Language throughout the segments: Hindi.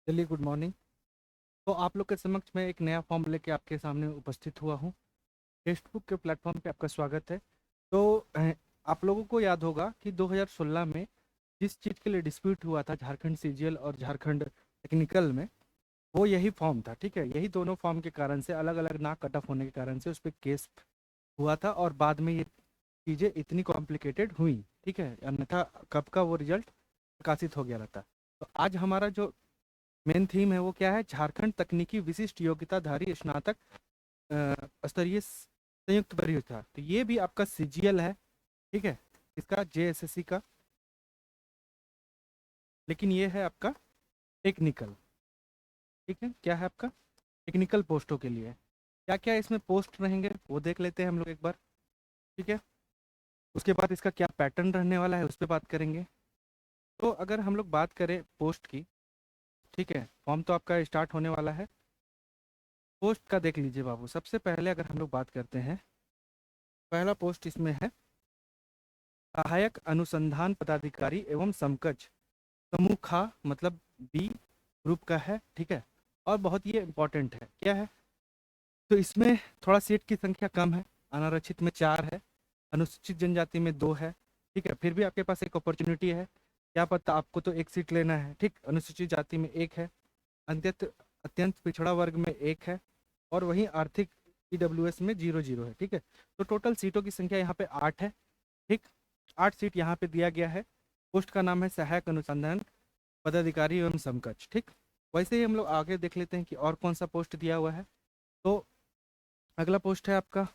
चलिए, गुड मॉर्निंग। तो आप लोग के समक्ष मैं एक नया फॉर्म लेके आपके सामने उपस्थित हुआ हूँ। टेक्स्ट बुक के प्लेटफॉर्म पे आपका स्वागत है। तो आप लोगों को याद होगा कि 2016 में जिस चीज़ के लिए डिस्प्यूट हुआ था झारखंड सीजीएल और झारखंड टेक्निकल में, वो यही फॉर्म था। ठीक है, यही दोनों फॉर्म के कारण से, अलग अलग ना कट ऑफ होने के कारण से उस पर केस हुआ था और बाद में ये चीज़ें इतनी कॉम्प्लिकेटेड हुई। ठीक है, अन्यथा कब का वो रिजल्ट प्रकाशित हो गया रहता। तो आज हमारा जो मेन थीम है वो क्या है? झारखंड तकनीकी विशिष्ट योग्यताधारी स्नातक स्तरीय संयुक्त परीक्षा। तो ये भी आपका सीजीएल है। ठीक है, इसका जेएसएससी का, लेकिन ये है आपका टेक्निकल। ठीक है, क्या है आपका? टेक्निकल पोस्टों के लिए क्या क्या इसमें पोस्ट रहेंगे वो देख लेते हैं हम लोग एक बार। ठीक है, उसके बाद इसका क्या पैटर्न रहने वाला है उस पर बात करेंगे। तो अगर हम लोग बात करें पोस्ट की, ठीक है, फॉर्म तो आपका स्टार्ट होने वाला है। पोस्ट का देख लीजिए बाबू। सबसे पहले अगर हम लोग बात करते हैं, पहला पोस्ट इसमें है सहायक अनुसंधान पदाधिकारी एवं समकक्ष समूह खा, मतलब बी ग्रुप का है। ठीक है, और बहुत ये इंपॉर्टेंट है। क्या है? तो इसमें थोड़ा सीट की संख्या कम है। अनारक्षित में 4 है, अनुसूचित जनजाति में 2 है। ठीक है, फिर भी आपके पास एक अपॉर्चुनिटी है। क्या पता आपको तो एक सीट लेना है। ठीक, अनुसूचित जाति में 1 है, अत्यंत अत्यंत पिछड़ा वर्ग में 1 है, और वहीं आर्थिक ईडब्ल्यूएस में 0 है। ठीक है, तो टोटल सीटों की संख्या यहाँ पे 8 है। ठीक, 8 सीट यहाँ पे दिया गया है। पोस्ट का नाम है सहायक अनुसंधान पदाधिकारी एवं समकक्ष। ठीक, वैसे ही हम लोग आगे देख लेते हैं कि और कौन सा पोस्ट दिया हुआ है। तो अगला पोस्ट है आपका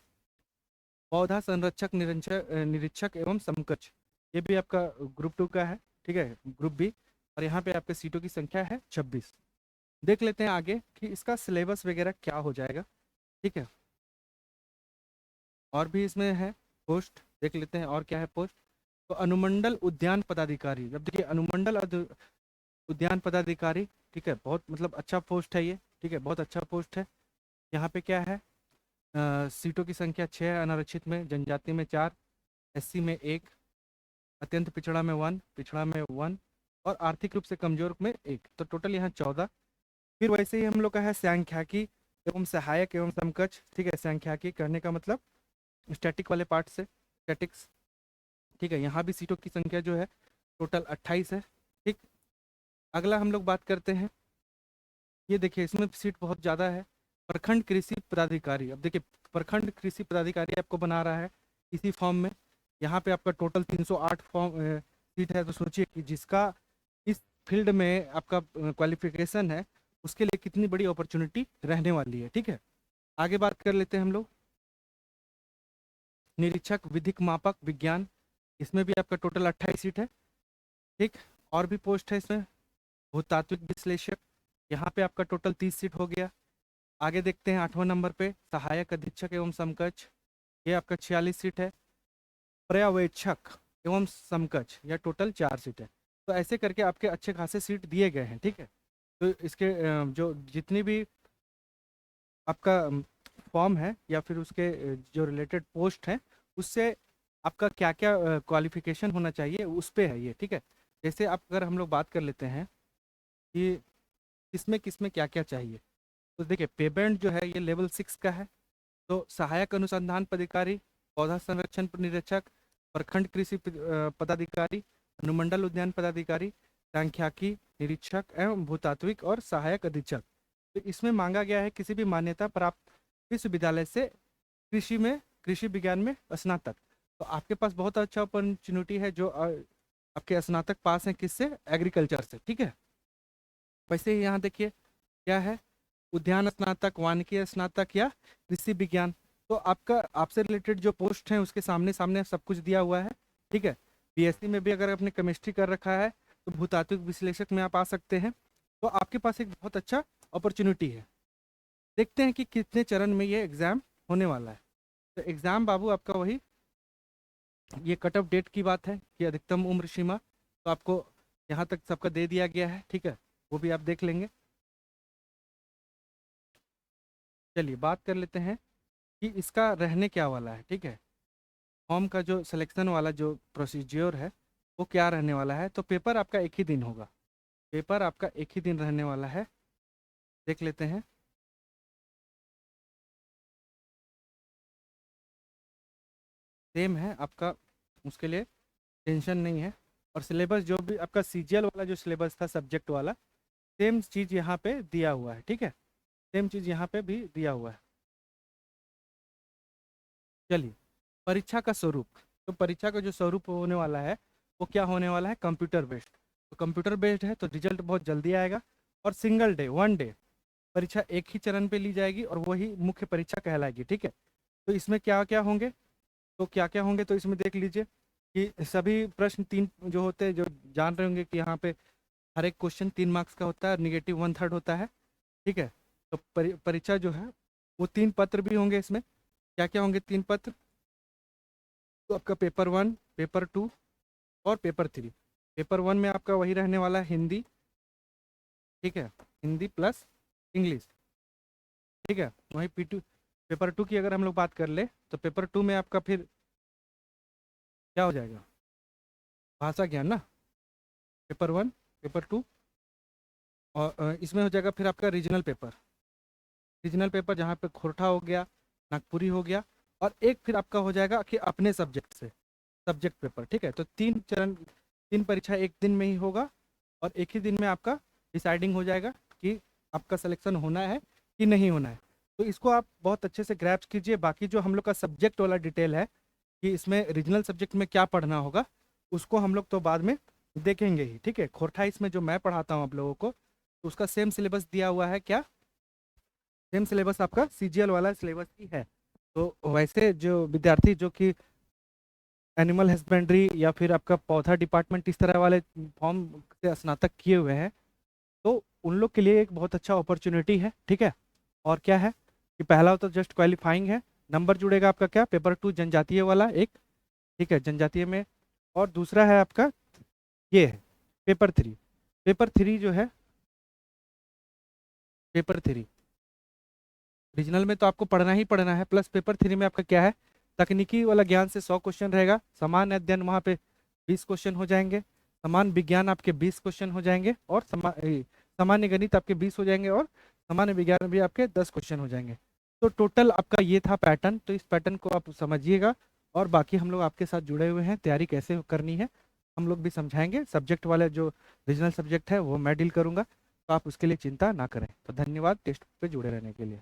पौधा संरक्षक निरीक्षक एवं समकक्ष। ये भी आपका ग्रुप 2 का है। ठीक है, ग्रुप बी, और यहाँ पे आपके सीटों की संख्या है 26। देख लेते हैं आगे कि इसका सिलेबस वगैरह क्या हो जाएगा। ठीक है, और भी इसमें है पोस्ट, देख लेते हैं और क्या है पोस्ट। तो अनुमंडल उद्यान पदाधिकारी, जब देखिए अनुमंडल उद्यान पदाधिकारी। ठीक है, बहुत मतलब अच्छा पोस्ट है ये। ठीक है, बहुत अच्छा पोस्ट है। यहाँ पे क्या है? सीटों की संख्या 6, अनारक्षित में, जनजाति में 4, एससी में 1, अत्यंत पिछड़ा में 1, पिछड़ा में 1, और आर्थिक रूप से कमजोर में 1। तो टोटल यहाँ 14। फिर वैसे ही हम लोग का है सांख्यिकी एवं सहायक एवं समकक्ष। ठीक है, सांख्यिकी करने का मतलब स्टैटिक वाले पार्ट से, स्टैटिक्स। ठीक है, यहाँ भी सीटों की संख्या जो है टोटल 28 है। ठीक, अगला हम लोग बात करते हैं। ये देखिए, इसमें सीट बहुत ज़्यादा है। प्रखंड कृषि पदाधिकारी। अब देखिए, प्रखंड कृषि पदाधिकारी आपको बना रहा है इसी फॉर्म में। यहाँ पे आपका टोटल 308 फॉर्म सीट है। तो सोचिए कि जिसका इस फील्ड में आपका क्वालिफिकेशन है, उसके लिए कितनी बड़ी अपॉर्चुनिटी रहने वाली है। ठीक है, आगे बात कर लेते हैं हम लोग। निरीक्षक विधिक मापक विज्ञान, इसमें भी आपका टोटल 28 सीट है। ठीक, और भी पोस्ट है इसमें। भूतात्विक विश्लेषक, यहाँ पे आपका टोटल 30 सीट हो गया। आगे देखते हैं 8वां नंबर पे सहायक अधीक्षक एवं समकक्ष, ये आपका 46 सीट है। पर्यवेक्षक एवं समकक्ष, यह टोटल 4 सीट है। तो ऐसे करके आपके अच्छे खासे सीट दिए गए हैं। ठीक है, तो इसके जो जितनी भी आपका फॉर्म है या फिर उसके जो रिलेटेड पोस्ट हैं, उससे आपका क्या क्या क्वालिफिकेशन होना चाहिए उस पे है ये। ठीक है, जैसे आप अगर हम लोग बात कर लेते हैं कि किसमें क्या क्या चाहिए, तो देखिए पेमेंट जो है ये लेवल 6 का है। तो सहायक अनुसंधान पदाधिकारी, पौधा संरक्षण निरीक्षक, प्रखंड कृषि पदाधिकारी, अनुमंडल उद्यान पदाधिकारी, सांख्यिकी निरीक्षक एवं भूतात्विक और सहायक अधीक्षक। तो इसमें मांगा गया है किसी भी मान्यता प्राप्त विश्वविद्यालय से कृषि विज्ञान में स्नातक। तो आपके पास बहुत अच्छा अपॉर्चुनिटी है जो आपके स्नातक पास हैं किससे? एग्रीकल्चर से। ठीक है, वैसे ही यहाँ देखिए क्या है, उद्यान स्नातक, वानिकी स्नातक या कृषि विज्ञान। तो आपका आपसे रिलेटेड जो पोस्ट हैं उसके सामने सामने सब कुछ दिया हुआ है। ठीक है, बीएससी में भी अगर आपने केमिस्ट्री कर रखा है तो भूतात्विक विश्लेषक में आप आ सकते हैं। तो आपके पास एक बहुत अच्छा अपॉर्चुनिटी है। देखते हैं कि कितने चरण में ये एग्ज़ाम होने वाला है। तो एग्ज़ाम बाबू आपका वही, ये कट ऑफ डेट की बात है कि अधिकतम उम्र सीमा तो आपको यहाँ तक सबका दे दिया गया है। ठीक है, वो भी आप देख लेंगे। चलिए बात कर लेते हैं कि इसका रहने क्या वाला है। ठीक है, फॉर्म का जो सिलेक्शन वाला जो प्रोसीज्योर है वो क्या रहने वाला है। तो पेपर आपका एक ही दिन होगा। पेपर आपका एक ही दिन रहने वाला है, देख लेते हैं। सेम है आपका, उसके लिए टेंशन नहीं है। और सिलेबस जो भी आपका सीजीएल वाला जो सिलेबस था सब्जेक्ट वाला, सेम चीज़ यहाँ पे दिया हुआ है, ठीक है, सेम चीज़ यहाँ पे भी दिया हुआ है। चलिए, परीक्षा का स्वरूप। तो परीक्षा का जो स्वरूप होने वाला है वो क्या होने वाला है, कंप्यूटर बेस्ड। तो कंप्यूटर बेस्ड है तो रिजल्ट बहुत जल्दी आएगा। और सिंगल डे, वन डे परीक्षा एक ही चरण पे ली जाएगी और वही मुख्य परीक्षा कहलाएगी, ठीक है। तो इसमें क्या क्या होंगे, तो क्या क्या होंगे तो इसमें देख लीजिए कि सभी प्रश्न तीन जो होते हैं, जो जान रहे होंगे कि यहाँ पे हर एक क्वेश्चन 3 मार्क्स का होता है और निगेटिव 1/3 होता है, ठीक है। तो परीक्षा जो है वो 3 पत्र भी होंगे इसमें। क्या क्या होंगे 3 पत्र, तो आपका पेपर 1, पेपर 2 और पेपर 3। पेपर 1 में आपका वही रहने वाला है हिंदी, ठीक है, हिंदी प्लस इंग्लिश, ठीक है। वहीं पेपर 2 की अगर हम लोग बात कर ले तो पेपर 2 में आपका फिर क्या हो जाएगा, भाषा ज्ञान ना, पेपर 1, पेपर 2। और इसमें हो जाएगा फिर आपका रीजनल पेपर, रीजनल पेपर जहाँ पे खोरठा हो गया, नागपुरी हो गया। और एक फिर आपका हो जाएगा कि अपने सब्जेक्ट से सब्जेक्ट पेपर, ठीक है। तो 3 चरण, 3 परीक्षा एक दिन में ही होगा और एक ही दिन में आपका डिसाइडिंग हो जाएगा कि आपका सिलेक्शन होना है कि नहीं होना है। तो इसको आप बहुत अच्छे से ग्रैप्स कीजिए। बाकी जो हम लोग का सब्जेक्ट वाला डिटेल है कि इसमें रीजनल सब्जेक्ट में क्या पढ़ना होगा, उसको हम लोग तो बाद में देखेंगे ही, ठीक है। खोरठा इसमें जो मैं पढ़ाता हूँ आप लोगों को, तो उसका सेम सिलेबस दिया हुआ है, क्या सेम सिलेबस आपका सीजीएल वाला सिलेबस ही है। तो वैसे जो विद्यार्थी जो कि एनिमल हस्बेंड्री या फिर आपका पौधा डिपार्टमेंट इस तरह वाले फॉर्म से स्नातक किए हुए हैं, तो उन लोग के लिए एक बहुत अच्छा अपॉर्चुनिटी है, ठीक है। और क्या है कि पहला तो जस्ट क्वालिफाइंग है, नंबर जुड़ेगा आपका क्या, पेपर 2 जनजातीय वाला एक, ठीक है, जनजातीय में। और दूसरा है आपका ये है पेपर 3। पेपर 3 जो है, पेपर 3 रीजनल में तो आपको पढ़ना ही पढ़ना है, प्लस पेपर 3 में आपका क्या है, तकनीकी वाला ज्ञान से 100 क्वेश्चन रहेगा, सामान्य अध्ययन वहाँ पे 20 क्वेश्चन हो जाएंगे, सामान्य विज्ञान आपके 20 क्वेश्चन हो जाएंगे, और सामान्य गणित आपके 20 हो जाएंगे, और सामान्य विज्ञान भी आपके 10 क्वेश्चन हो जाएंगे। तो टोटल आपका ये था पैटर्न। तो इस पैटर्न को आप समझिएगा और बाकी हम लोग आपके साथ जुड़े हुए हैं, तैयारी कैसे करनी है हम लोग भी समझाएंगे। सब्जेक्ट वाले जो रीजनल सब्जेक्ट है वो मैं डील करूंगा, तो आप उसके लिए चिंता ना करें। तो धन्यवाद टेस्ट पे जुड़े रहने के लिए।